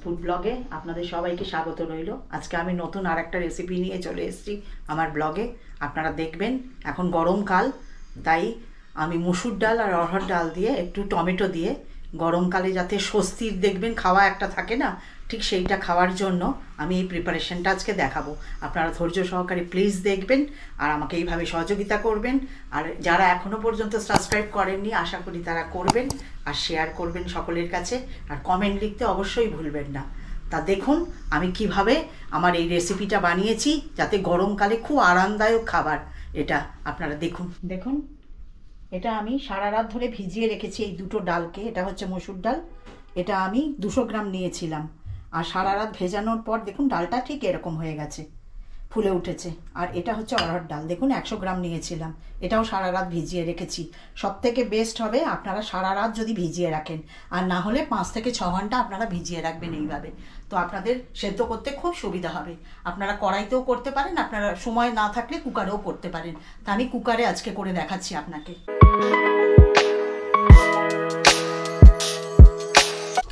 Food ব্লগে আপনাদের সবাইকে স্বাগত রইল। আজকে আমি নতুন আরেকটা রেসিপি নিয়ে চলে এসেছি আমার ব্লগে। আপনারা দেখবেন, এখন গরমকাল, তাই আমি মসুর ডাল আর অড়হর ডাল দিয়ে একটু টমেটো দিয়ে গরমকালে যাতে স্বস্তির দেখবেন খাওয়া একটা থাকে না, ঠিক সেইটা খাওয়ার জন্য আমি এই প্রিপারেশনটা আজকে দেখাবো। আপনারা ধৈর্য সহকারে প্লিজ দেখবেন আর আমাকে এইভাবে সহযোগিতা করবেন। আর যারা এখনও পর্যন্ত সাবস্ক্রাইব করেননি, আশা করি তারা করবেন আর শেয়ার করবেন সকলের কাছে, আর কমেন্ট লিখতে অবশ্যই ভুলবেন না। তা দেখুন আমি কিভাবে আমার এই রেসিপিটা বানিয়েছি, যাতে গরমকালে খুব আরামদায়ক খাবার এটা। আপনারা দেখুন এটা আমি সারা রাত ধরে ভিজিয়ে রেখেছি এই দুটো ডালকে। এটা হচ্ছে মসুর ডাল, এটা আমি 200 গ্রাম নিয়েছিলাম। আর সারা রাত ভেজানোর পর দেখুন ডালটা ঠিক এরকম হয়ে গেছে, ফুলে উঠেছে। আর এটা হচ্ছে অড়হর ডাল, দেখুন 100 গ্রাম নিয়েছিলাম, এটাও সারা রাত ভিজিয়ে রেখেছি। সব থেকে বেস্ট হবে আপনারা সারা রাত যদি ভিজিয়ে রাখেন, আর না হলে 5 থেকে 6 ঘন্টা আপনারা ভিজিয়ে রাখবেন এইভাবে। তো আপনাদের সেদ্ধ করতে খুব সুবিধা হবে। আপনারা কড়াইতেও করতে পারেন, আপনারা সময় না থাকলে কুকারেও করতে পারেন। তা আমি কুকারে আজকে করে দেখাচ্ছি আপনাকে।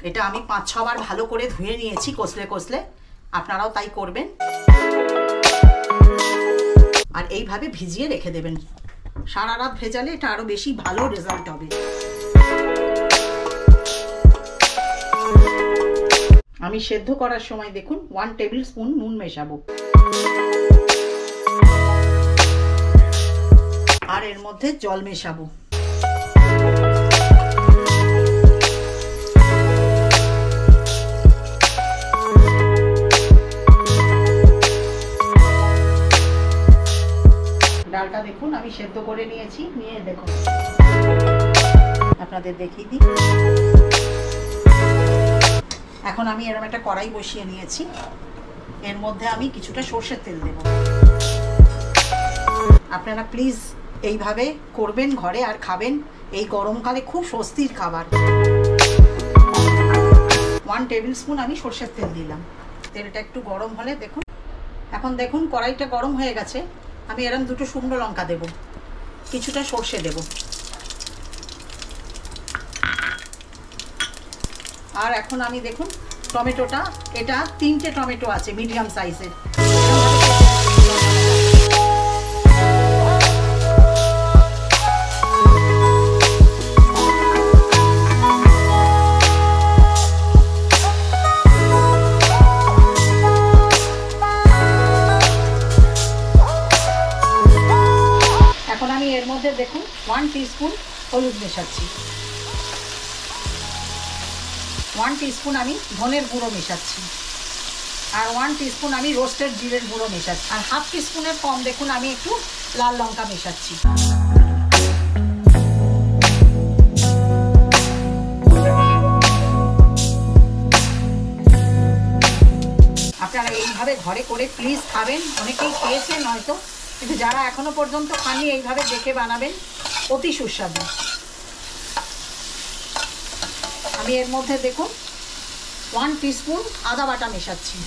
এটা আমি 5-6 বার ভালো করে ধুয়ে নিয়েছি কষলে, আপনারাও তাই করবেন। আর এইভাবে ভিজিয়ে রেখে দেবেন, সারা রাত ভেজালে এটা আরো বেশি ভালো রেজাল্ট হবে। আমি সেদ্ধ করার সময় দেখুন 1 টেবিল স্পুন নুন মেশাবো, আর এর মধ্যে জল মেশাবো। ডালটা দেখুন আমি সেদ্ধ করে নিয়েছি, নিয়ে দেখুন আপনাদের দেখিয়ে দিই। এখন আমি এরকম একটা কড়াই বসিয়ে নিয়েছি, এর মধ্যে আমি কিছুটা সর্ষের তেল দেব। আপনারা প্লিজ এইভাবে করবেন ঘরে আর খাবেন, এই গরমকালে খুব স্বস্তির খাবার। 1 টেবিল স্পুন আমি সর্ষের তেল দিলাম। তেলটা একটু গরম হলে দেখুন, এখন দেখুন কড়াইটা গরম হয়ে গেছে। আমি এরকম 2 শুকনো লঙ্কা দেব, কিছুটা সর্ষে দেব, আর এখন আমি দেখুন টমেটোটা, এটা 3টে টমেটো আছে মিডিয়াম সাইজের। এখন আমি এর মধ্যে দেখুন 1 টিস্পুন হলুদ মেশাচ্ছি, 1 টিস্পুন আমি ধনের গুঁড়ো মেশাচ্ছি, আর 1 টিস্পুন আমি রোস্টেড জিরের গুঁড়ো মেশাচ্ছি, আর 1/2 টিস্পুনের কম দেখুন আমি একটু লাল লঙ্কা মেশাচ্ছি। আপনারা এইভাবে ঘরে করে প্লিজ খাবেন। অনেকেই খেয়েছেন হয়তো, কিন্তু যারা এখনো পর্যন্ত খাননি এইভাবে দেখে বানাবেন, অতি সুস্বাদু। আমি এর মধ্যে দেখুন 1 টিস্পুন আদা বাটা মেশাচ্ছি,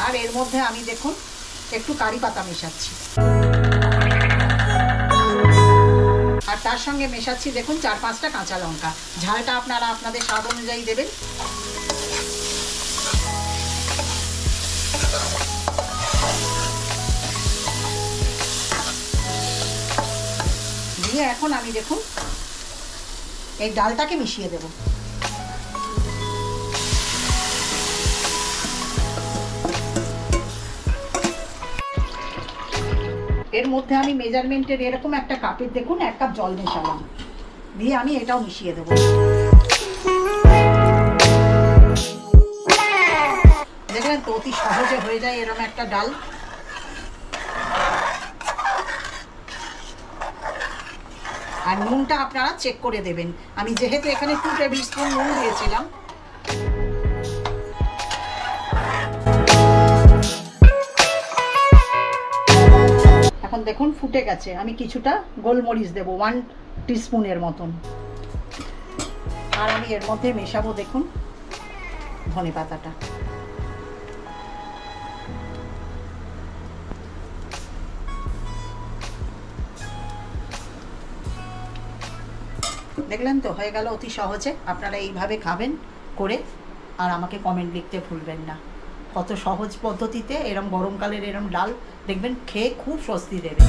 আর এর মধ্যে আমি দেখুন একটু কারি পাতা মেশাচ্ছি, আর তার সঙ্গে মেশাচ্ছি দেখুন 4-5টা কাঁচা লঙ্কা। ঝালটা আপনারা আপনাদের স্বাদ অনুযায়ী দেবেন। দিয়ে এখন আমি দেখুন এই ডালটাকে মিশিয়ে দেব। এর মধ্যে আমি মেজারমেন্টের এরকম একটা কাপের দেখুন 1 কাপ জল মেশালাম, দিয়ে আমি এটাও মিশিয়ে দেবো। দেখলেন তো অতি সহজে হয়ে যায় এরকম একটা ডাল। আর নুনটা আপনারা চেক করে দেবেন। আমি যেহেতু এখানে 2 টেবিল স্পুন নুন দিয়েছিলাম, এখন দেখুন ফুটে গেছে। আমি কিছুটা গোলমরিচ দেব 1 টিস্পুনের মতন, আর আমি এর মধ্যে মেশাবো দেখুন ধনে পাতাটা। দেখলেন তো, হয়ে গেল অতি সহজে। আপনারা এইভাবে খাবেন করে, আর আমাকে কমেন্ট লিখতে ভুলবেন না। কত সহজ পদ্ধতিতে এরম গরমকালের এরম ডাল দেখবেন খেয়ে খুব স্বস্তি দেবে।